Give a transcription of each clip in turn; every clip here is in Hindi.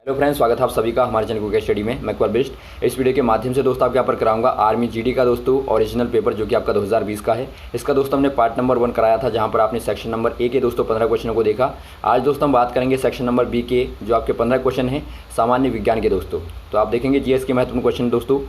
हेलो फ्रेंड्स, स्वागत है आप सभी का हमारे चैनल क्विक स्टडी में। मैं बेस्ट इस वीडियो के माध्यम से दोस्तों आपके यहाँ पर कराऊंगा आर्मी जीडी का दोस्तों ओरिजिनल पेपर जो कि आपका 2020 का है। इसका दोस्तों हमने पार्ट नंबर 1 कराया था, जहाँ पर आपने सेक्शन नंबर ए के दोस्तों 15 क्वेश्चनों को देखा। आज दोस्तों हम बात करेंगे सेक्शन नंबर बी के, जो आपके 15 क्वेश्चन हैं सामान्य विज्ञान के दोस्तों। तो आप देखेंगे जीएस के महत्वपूर्ण क्वेश्चन दोस्तों।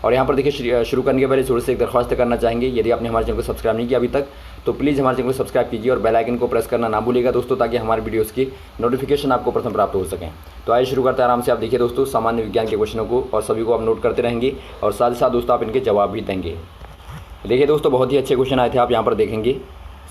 और यहाँ पर देखिए, शुरू करने के पहले शुरू से एक दरख्वास्त करना चाहेंगे, यदि आपने हमारे चैनल को सब्सक्राइब नहीं किया अभी तक तो प्लीज़ हमारे चैनल को सब्सक्राइब कीजिए और बेल आइकन को प्रेस करना ना भूलिएगा दोस्तों, ताकि हमारे वीडियोस की नोटिफिकेशन आपको प्रथम प्राप्त हो सकें। तो आइए शुरू करते हैं आराम से। आप देखिए दोस्तों सामान्य विज्ञान के क्वेश्चनों को, और सभी को आप नोट करते रहेंगे और साथ ही साथ दोस्तों आप इनके जवाब भी देंगे। देखिए दोस्तों, बहुत ही अच्छे क्वेश्चन आए थे, आप यहाँ पर देखेंगे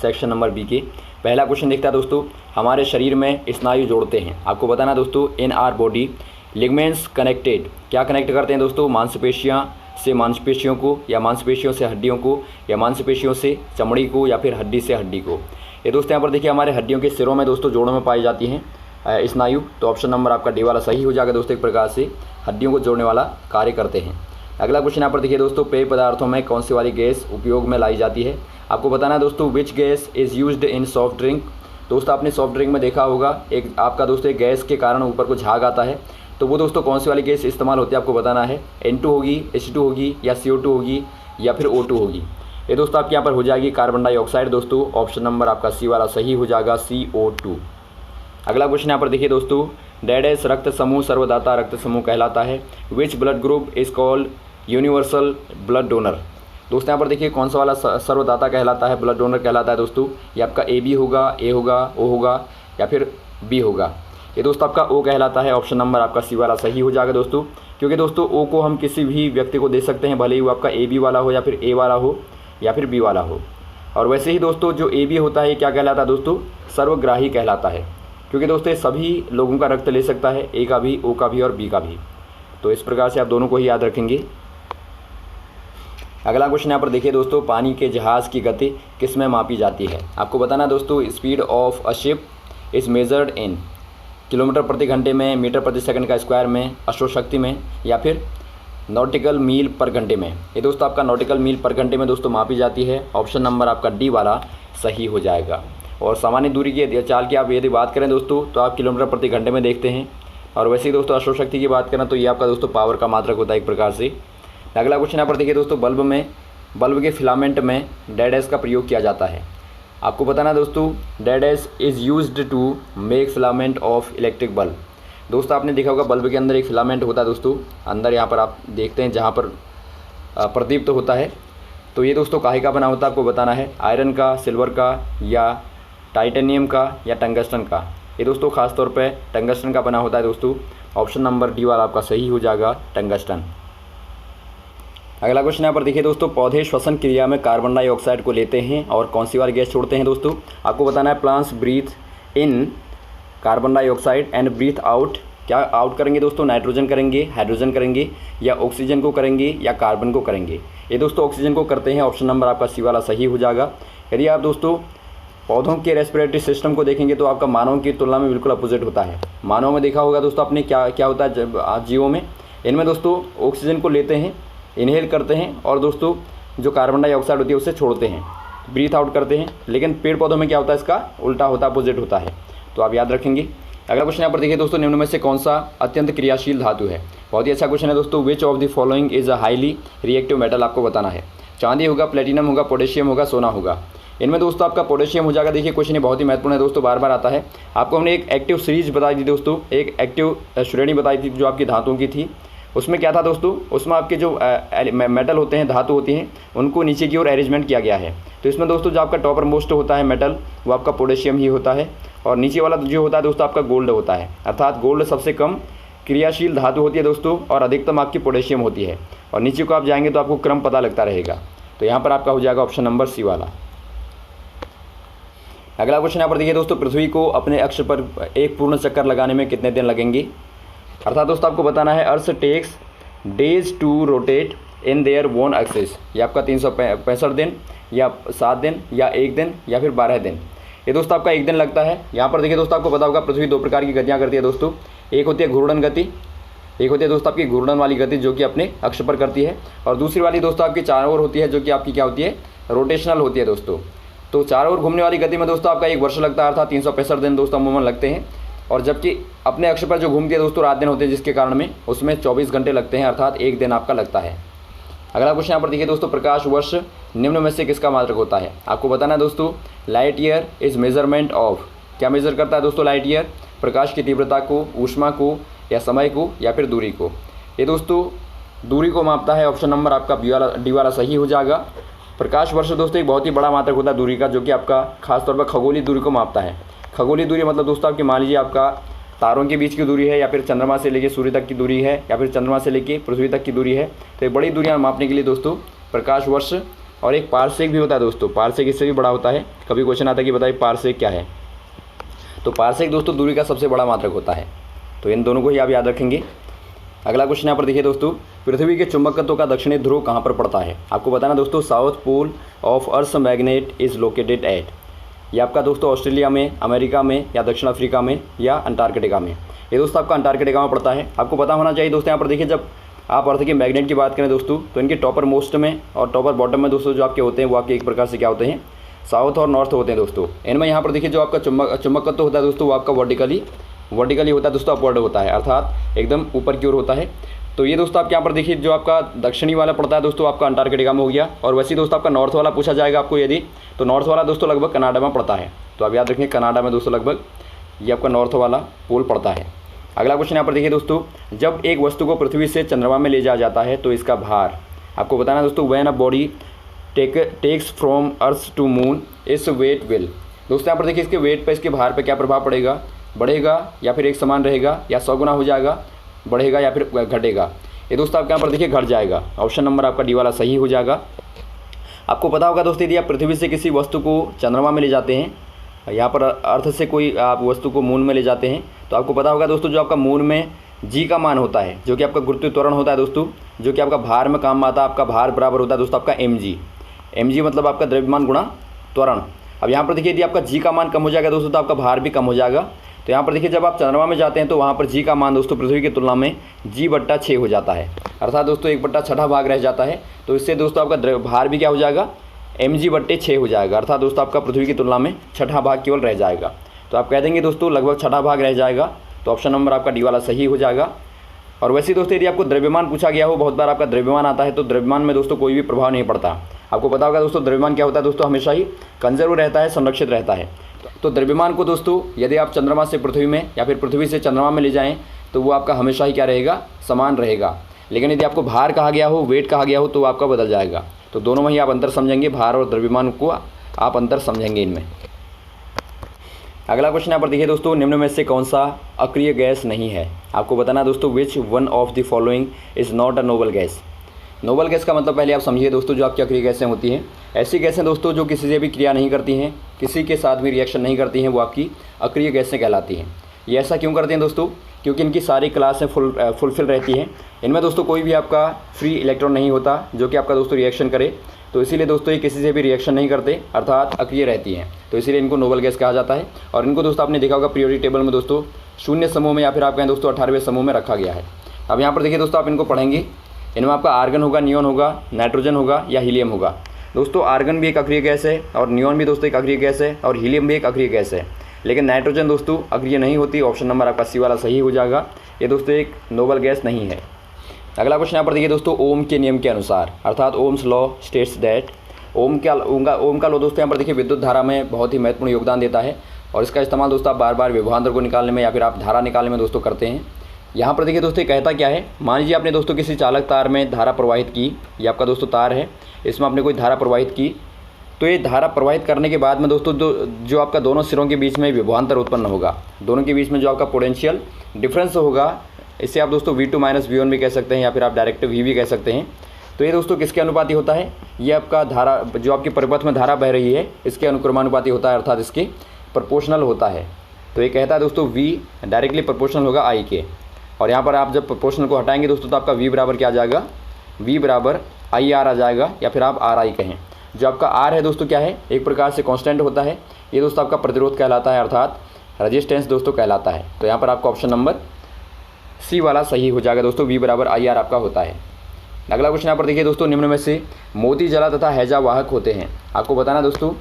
सेक्शन नंबर बी के। पहला क्वेश्चन देखता है दोस्तों, हमारे शरीर में स्नायु जोड़ते हैं। आपको बताना दोस्तों, इन आर बॉडी लिगमेंट्स कनेक्टेड, क्या कनेक्ट करते हैं दोस्तों? मांसपेशियाँ से मांसपेशियों को, या मांसपेशियों से हड्डियों को, या मांसपेशियों से चमड़ी को, या फिर हड्डी से हड्डी को। ये दोस्तों यहाँ पर देखिए हमारे हड्डियों के सिरों में दोस्तों जोड़ों में पाई जाती हैं स्नायु। तो ऑप्शन नंबर आपका डी वाला सही हो जाएगा दोस्तों। एक प्रकार से हड्डियों को जोड़ने वाला कार्य करते हैं। अगला क्वेश्चन यहाँ पर देखिए दोस्तों, पेय पदार्थों में कौन सी वाली गैस उपयोग में लाई जाती है? आपको बताना है दोस्तों, which gas is used in soft drink. दोस्तों आपने सॉफ्ट ड्रिंक में देखा होगा, एक आपका दोस्तों एक गैस के कारण ऊपर को झाग आता है, तो वो दोस्तों कौन सी वाली गैस इस्तेमाल होती है आपको बताना है। N2 होगी, H2 होगी, या CO2 होगी, या फिर O2 होगी। ये दोस्तों आपके यहाँ पर हो जाएगी कार्बन डाइऑक्साइड दोस्तों। ऑप्शन नंबर आपका सी वाला सही हो जाएगा, CO2। अगला क्वेश्चन यहाँ पर देखिए दोस्तों, डैडेस रक्त समूह सर्वदाता रक्त समूह कहलाता है। Which blood group is called universal blood donor. दोस्तों यहाँ पर देखिए कौन सा वाला सर्वदाता कहलाता है, ब्लड डोनर कहलाता है दोस्तों। ये आपका AB होगा, A होगा, O होगा, या फिर B होगा। ये दोस्तों आपका O कहलाता है। ऑप्शन नंबर आपका सी वाला सही हो जाएगा दोस्तों, क्योंकि दोस्तों O को हम किसी भी व्यक्ति को दे सकते हैं, भले ही वो आपका AB वाला हो, या फिर A वाला हो, या फिर B वाला हो। और वैसे ही दोस्तों जो AB होता है ये क्या कहलाता है दोस्तों? सर्वग्राही कहलाता है, क्योंकि दोस्तों ये सभी लोगों का रक्त ले सकता है, A का भी, O का भी और B का भी। तो इस प्रकार से आप दोनों को ही याद रखेंगे। अगला क्वेश्चन यहाँ पर देखिए दोस्तों, पानी के जहाज़ की गति किस में मापी जाती है? आपको बताना दोस्तों, speed of a ship is measured in kilometre प्रति घंटे में, मीटर प्रति सेकंड का स्क्वायर में, अश्वशक्ति में, या फिर नॉटिकल मील पर घंटे में। ये दोस्तों आपका नॉटिकल मील पर घंटे में दोस्तों मापी जाती है। ऑप्शन नंबर आपका डी वाला सही हो जाएगा। और सामान्य दूरी की चाल की आप यदि बात करें दोस्तों, तो आप किलोमीटर प्रति घंटे में देखते हैं। और वैसे ही दोस्तों अश्वशक्ति की बात करें तो ये आपका दोस्तों पावर का मात्रक होता है एक प्रकार से। अगला क्वेश्चन यहाँ पर देखिए दोस्तों, बल्ब के फिलामेंट में डैडेस का प्रयोग किया जाता है। आपको बताना दोस्तों, डैडेस is used to make filament of electric bulb. दोस्तों आपने देखा होगा बल्ब के अंदर एक फिलामेंट होता है दोस्तों, अंदर यहाँ पर आप देखते हैं जहाँ पर प्रदीप्त होता है। तो ये दोस्तों काहे का बना होता है आपको बताना है, आयरन का, सिल्वर का, या टाइटेनियम का, या टंगस्टन का। ये दोस्तों खासतौर पर टंगस्टन का बना होता है दोस्तों। ऑप्शन नंबर डी वाला आपका सही हो जाएगा, टंगस्टन। अगला क्वेश्चन यहाँ पर देखिए दोस्तों, पौधे श्वसन क्रिया में कार्बन डाइऑक्साइड को लेते हैं और कौन सी वाली गैस छोड़ते हैं दोस्तों? आपको बताना है, plants breathe in carbon dioxide and breathe out. क्या आउट करेंगे दोस्तों? नाइट्रोजन करेंगे, हाइड्रोजन करेंगे, या ऑक्सीजन को करेंगे, या कार्बन को करेंगे। ये दोस्तों ऑक्सीजन को करते हैं। ऑप्शन नंबर आपका सी वाला सही हो जाएगा। यदि आप दोस्तों पौधों के रेस्पिरेटरी सिस्टम को देखेंगे तो आपका मानव की तुलना में बिल्कुल अपोजिट होता है। मानव में देखा होगा दोस्तों आपने क्या होता है जीवों में, इनमें दोस्तों ऑक्सीजन को लेते हैं, इनहेल करते हैं, और दोस्तों जो कार्बन डाइऑक्साइड होती है उससे छोड़ते हैं, ब्रीथ आउट करते हैं। लेकिन पेड़ पौधों में क्या होता है, इसका उल्टा होता है, अपोजिट होता है। तो आप याद रखेंगे। अगला क्वेश्चन यहाँ पर देखिए दोस्तों, निम्न में से कौन सा अत्यंत क्रियाशील धातु है? बहुत ही अच्छा क्वेश्चन है दोस्तों। Which of the following is a highly reactive metal. आपको बताना है, चांदी होगा, प्लेटिनम होगा, पोटेशियम होगा, सोना होगा। इनमें दोस्तों आपका पोटेशियम हो जाएगा। देखिए क्वेश्चन ये बहुत ही महत्वपूर्ण है दोस्तों, बार बार आता है। आपको हमने एक एक्टिव सीरीज बताई थी दोस्तों, एक एक्टिव श्रेणी बताई थी जो आपकी धातुओं की थी। उसमें क्या था दोस्तों, उसमें आपके जो मेटल होते हैं, धातु होती हैं, उनको नीचे की ओर अरेंजमेंट किया गया है। तो इसमें दोस्तों जो आपका टॉपर मोस्ट होता है मेटल, वो आपका पोटेशियम ही होता है। और नीचे वाला जो होता है दोस्तों आपका गोल्ड होता है, अर्थात गोल्ड सबसे कम क्रियाशील धातु होती है दोस्तों, और अधिकतम आपकी पोटेशियम होती है। और नीचे को आप जाएंगे तो आपको क्रम पता लगता रहेगा। तो यहाँ पर आपका हो जाएगा ऑप्शन नंबर सी वाला। अगला क्वेश्चन यहाँ पर देखिए दोस्तों, पृथ्वी को अपने अक्ष पर एक पूर्ण चक्कर लगाने में कितने दिन लगेंगे? अर्थात दोस्तों आपको बताना है, earth takes days to rotate in their own axis. ये आपका 365 दिन, या 7 दिन, या 1 दिन, या फिर 12 दिन। ये दोस्तों आपका 1 दिन लगता है। यहाँ पर देखिए दोस्तों, आपको पता होगा पृथ्वी 2 प्रकार की गतियाँ करती है दोस्तों। एक होती है घूर्णन गति, एक होती है दोस्तों आपकी घूर्णन वाली गति जो कि अपने अक्ष पर करती है, और दूसरी वाली दोस्तों आपकी चारों ओर होती है जो कि आपकी क्या होती है, रोटेशनल होती है दोस्तों। तो चारों ओर घूमने वाली गति में दोस्तों आपका 1 वर्ष लगता है, अर्थात 365 दिन दोस्तों अमूमन लगते हैं। और जबकि अपने अक्ष पर जो घूमती है दोस्तों रात दिन होते हैं, जिसके कारण में उसमें 24 घंटे लगते हैं, अर्थात एक दिन आपका लगता है। अगला क्वेश्चन यहाँ पर देखिए दोस्तों, प्रकाश वर्ष निम्न में से किसका मात्रक होता है? आपको बताना है दोस्तों, light year is measurement of, क्या मेजर करता है दोस्तों लाइट ईयर? प्रकाश की तीव्रता को, ऊष्मा को, या समय को, या फिर दूरी को? ये दोस्तों दूरी को मापता है। ऑप्शन नंबर आपका डी वाला सही हो जाएगा। प्रकाश वर्ष दोस्तों एक बहुत ही बड़ा मात्रक होता है दूरी का, जो कि आपका खासतौर पर खगोलीय दूरी को मापता है। खगोलीय दूरी मतलब दोस्तों आपकी मान लीजिए आपका तारों के बीच की दूरी है, या फिर चंद्रमा से लेकर सूर्य तक की दूरी है, या फिर चंद्रमा से लेकर पृथ्वी तक की दूरी है। तो ये बड़ी दूरियां मापने के लिए दोस्तों प्रकाश वर्ष और एक पारसेक भी होता है दोस्तों। पारसेक इससे भी बड़ा होता है। कभी क्वेश्चन आता है कि बताइए पारसेक क्या है, तो पारसेक दोस्तों दूरी का सबसे बड़ा मात्रक होता है। तो इन दोनों को ही आप याद रखेंगे। अगला क्वेश्चन यहाँ पर देखिए दोस्तों, पृथ्वी के चुंबकत्व का दक्षिणी ध्रुव कहाँ पर पड़ता है? आपको बताना दोस्तों, south pole of earth magnet is located at. ये आपका दोस्तों ऑस्ट्रेलिया में, अमेरिका में, या दक्षिण अफ्रीका में, या अंटार्कटिका में? ये दोस्तों आपका अंटार्कटिका में पड़ता है। आपको पता होना चाहिए दोस्तों, यहाँ पर देखिए जब आप अर्थ के मैग्नेट की बात करें दोस्तों, तो इनके टॉपर मोस्ट में और टॉपर बॉटम में दोस्तों जो आपके होते हैं वो आपके एक प्रकार से क्या होते हैं, साउथ और नॉर्थ होते हैं दोस्तों। इनमें यहाँ पर देखिए जो आपका चुंबकत्व होता है दोस्तों, वो आपका वर्टिकली होता है दोस्तों, अपवर्ड होता है, अर्थात एकदम ऊपर की ओर होता है। तो ये दोस्तों आप यहाँ पर देखिए जो आपका दक्षिणी वाला पड़ता है दोस्तों आपका अंटार्कटिका में हो गया। और वैसे ही दोस्तों आपका नॉर्थ वाला पूछा जाएगा आपको यदि, तो नॉर्थ वाला दोस्तों लगभग कनाडा में पड़ता है। तो आप याद रखें कनाडा में दोस्तों लगभग ये आपका नॉर्थ वाला पोल पड़ता है। अगला क्वेश्चन यहाँ पर देखिए दोस्तों, जब एक वस्तु को पृथ्वी से चंद्रमा में ले जाया जाता है तो इसका भार, आपको बताना दोस्तों, when a body takes from earth to moon is weight will. दोस्तों यहाँ पर देखिए इसके वेट पर, इसके भार पर क्या प्रभाव पड़ेगा? बढ़ेगा या फिर एक समान रहेगा, या 100 गुना हो जाएगा, बढ़ेगा या फिर घटेगा? ये दोस्तों आपके यहाँ पर देखिए घट जाएगा। ऑप्शन नंबर आपका डी वाला सही हो जाएगा। आपको पता होगा दोस्तों, यदि आप पृथ्वी से किसी वस्तु को चंद्रमा में ले जाते हैं, यहाँ पर अर्थ से कोई आप वस्तु को मून में ले जाते हैं, तो आपको पता होगा दोस्तों जो आपका मून में जी का मान होता है, जो कि आपका गुरुत्व त्वरण होता है दोस्तों, जो कि आपका भार में काम आता है। आपका भार बराबर होता है दोस्तों आपका mg मतलब आपका द्रव्यमान गुणा त्वरण। अब यहाँ पर देखिए यदि आपका जी का मान कम हो जाएगा दोस्तों, तो आपका भार भी कम हो जाएगा। तो यहाँ पर देखिए जब आप चंद्रमा में जाते हैं तो वहाँ पर जी का मान दोस्तों पृथ्वी की तुलना में g/6 हो जाता है, अर्थात दोस्तों 1/6 भाग रह जाता है। तो इससे दोस्तों आपका भार भी क्या हो जाएगा, mg/6 हो जाएगा, अर्थात दोस्तों आपका पृथ्वी की तुलना में 6ठा भाग केवल रह जाएगा। तो आप कह देंगे दोस्तों लगभग 6ठा भाग रह जाएगा। तो ऑप्शन नंबर आपका डी वाला सही हो जाएगा। और वैसे दोस्तों यदि आपको द्रव्यमान पूछा गया हो, बहुत बार आपका द्रव्यमान आता है, तो द्रव्यमान में दोस्तों कोई भी प्रभाव नहीं पड़ता। आपको पता होगा दोस्तों द्रव्यमान क्या होता है दोस्तों, हमेशा ही कंजर्व रहता है, संरक्षित रहता है। तो द्रव्यमान को दोस्तों यदि आप चंद्रमा से पृथ्वी में या फिर पृथ्वी से चंद्रमा में ले जाएं, तो वो आपका हमेशा ही क्या रहेगा, समान रहेगा। लेकिन यदि आपको भार कहा गया हो, वेट कहा गया हो, तो वो आपका बदल जाएगा। तो दोनों में ही आप अंतर समझेंगे, भार और द्रव्यमान को आप अंतर समझेंगे इनमें। अगला क्वेश्चन यहाँ पर देखिए दोस्तों, निम्न में से कौन सा अक्रिय गैस नहीं है? आपको बताना दोस्तों, which one of the following is not a noble gas. Noble gas का मतलब पहले आप समझिए दोस्तों, जो आपकी अक्रिय गैसें होती हैं, ऐसी गैसें दोस्तों जो किसी से भी क्रिया नहीं करती हैं, किसी के साथ भी रिएक्शन नहीं करती हैं, वो आपकी अक्रिय गैसें कहलाती हैं। ये ऐसा क्यों करते हैं दोस्तों? क्योंकि इनकी सारी क्लासें फुलफिल रहती हैं। इनमें दोस्तों कोई भी आपका फ्री इलेक्ट्रॉन नहीं होता जो कि आपका दोस्तों रिएक्शन करे। तो इसीलिए दोस्तों ये किसी से भी रिएक्शन नहीं करते, अर्थात अक्रिय रहती हैं। तो इसीलिए इनको नोबल गैस कहा जाता है। और इनको दोस्तों आपने देखा होगा पीरियोडिक टेबल में दोस्तों 0 समूह में या फिर आप कहें दोस्तों 18वें समूह में रखा गया है। अब यहाँ पर देखिए दोस्तों आप इनको पढ़ेंगे, इनमें आपका आर्गन होगा, नियॉन होगा, नाइट्रोजन होगा या हीलियम होगा। दोस्तों आर्गन भी एक अक्रिय गैस है, और नियॉन भी दोस्तों एक अक्रिय गैस है, और हीलियम भी एक अक्रिय गैस है। लेकिन नाइट्रोजन दोस्तों अक्रिय नहीं होती। ऑप्शन नंबर आपका सी वाला सही हो जाएगा। ये दोस्तों एक नोबल गैस नहीं है। अगला क्वेश्चन यहाँ पर देखिए दोस्तों, ओम के नियम के अनुसार, अर्थात ओम्स लॉ स्टेट्स दैट। ओम का लॉ दोस्तों यहाँ पर देखिए विद्युत धारा में बहुत ही महत्वपूर्ण योगदान देता है, और इसका इस्तेमाल दोस्तों आप बार बार विभवांतर को निकालने में या फिर आप धारा निकालने में दोस्तों करते हैं। यहाँ पर देखिए दोस्तों कहता क्या है, मान लीजिए आपने दोस्तों किसी चालक तार में धारा प्रवाहित की, ये आपका दोस्तों तार है, इसमें आपने कोई धारा प्रवाहित की। तो ये धारा प्रवाहित करने के बाद में दोस्तों जो आपका दोनों सिरों के बीच में विभवांतर उत्पन्न होगा, दोनों के बीच में जो आपका पोटेंशियल डिफरेंस होगा, इसे आप दोस्तों V2 - V1 भी कह सकते हैं, या फिर आप डायरेक्ट V भी कह सकते हैं। तो ये दोस्तों किसके अनुपाती होता है? ये आपका धारा जो आपके परिपथ में धारा बह रही है, इसके अनुक्रमानुपाती होता है, अर्थात इसके प्रोपोर्शनल होता है। तो ये कहता है दोस्तों V डायरेक्टली प्रोपोर्शनल होगा I के। और यहाँ पर आप जब प्रोपोर्शनल को हटाएंगे दोस्तों, तो आपका V बराबर क्या आ जाएगा, V बराबर IR आ जाएगा, या फिर आप RI कहें। जो आपका R है दोस्तों क्या है, एक प्रकार से कांस्टेंट होता है। ये दोस्तों आपका प्रतिरोध कहलाता है, अर्थात रेजिस्टेंस दोस्तों कहलाता है। तो यहाँ पर आपका ऑप्शन नंबर सी वाला सही हो जाएगा दोस्तों, V बराबर IR आपका होता है। अगला क्वेश्चन यहाँ पर देखिए दोस्तों, निम्न में से मोती जला तथा हैजा वाहक होते हैं। आपको बताना दोस्तों,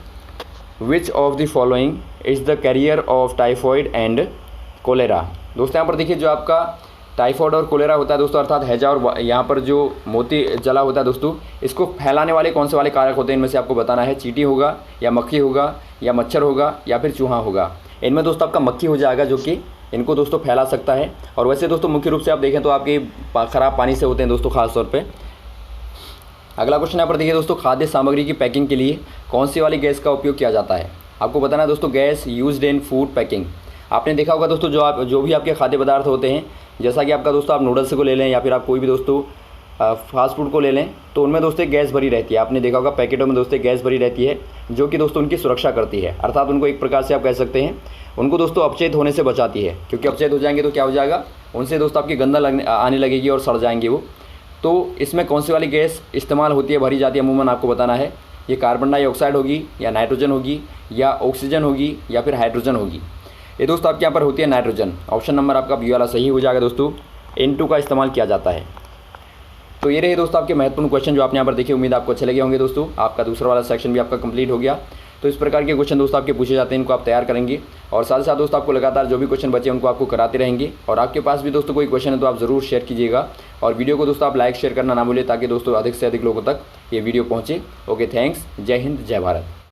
which of the following is the carrier of typhoid and cholera. दोस्तों यहाँ पर देखिए जो आपका टाइफाइड और कोलेरा होता है दोस्तों, अर्थात हैजा और यहाँ पर जो मोती जला होता है दोस्तों, इसको फैलाने वाले कौन से वाले कारक होते हैं इनमें से आपको बताना है। चींटी होगा या मक्खी होगा या मच्छर होगा या फिर चूहा होगा। इनमें दोस्तों आपका मक्खी हो जाएगा जो कि इनको दोस्तों फैला सकता है। और वैसे दोस्तों मुख्य रूप से आप देखें तो आपके ख़राब पानी से होते हैं दोस्तों खास तौर पे। अगला क्वेश्चन यहाँ पर देखिए दोस्तों, खाद्य सामग्री की पैकिंग के लिए कौन सी वाली गैस का उपयोग किया जाता है। आपको बताना है दोस्तों gas used in food packing. आपने देखा होगा दोस्तों जो भी आपके खाद्य पदार्थ होते हैं, जैसा कि आपका दोस्तों आप नूडल्स को ले लें या फिर आप कोई भी दोस्तों फास्ट फूड को ले लें, तो उनमें दोस्तों गैस भरी रहती है। आपने देखा होगा पैकेटों में दोस्तों गैस भरी रहती है जो कि दोस्तों उनकी सुरक्षा करती है, अर्थात उनको एक प्रकार से आप कह सकते हैं उनको दोस्तों अपचेत होने से बचाती है। क्योंकि अपचेत हो जाएंगे तो क्या हो जाएगा, उनसे दोस्तों आपकी गंदा आने लगेगी और सड़ जाएंगे वो। तो इसमें कौन सी वाली गैस इस्तेमाल होती है, भरी जाती है अमूमन, आपको बताना है। ये कार्बन डाइऑक्साइड होगी या नाइट्रोजन होगी या ऑक्सीजन होगी या फिर हाइड्रोजन होगी। ये दोस्तों आपके यहाँ पर होती है नाइट्रोजन। ऑप्शन नंबर आपका बी वाला सही हो जाएगा दोस्तों, N2 का इस्तेमाल किया जाता है। तो ये रहे दोस्तों आपके महत्वपूर्ण क्वेश्चन जो आपने यहाँ पर देखे। उम्मीद आपको अच्छे लगे होंगे दोस्तों। आपका दूसरा वाला सेक्शन भी आपका कंप्लीट हो गया। तो इस प्रकार के क्वेश्चन दोस्तों आपके पूछे जाते हैं, इनको आप तैयार करेंगे और साथ ही साथ दोस्तों आपको लगातार जो भी क्वेश्चन बचे उनको आपको कराते रहेंगे। और आपके पास भी दोस्तों कोई क्वेश्चन है तो आप ज़रूर शेयर कीजिएगा और वीडियो को दोस्तों आप लाइक शेयर करना ना भूलें, ताकि दोस्तों अधिक से अधिक लोगों तक ये वीडियो पहुँचे। Okay, thanks. जय हिंद, जय भारत।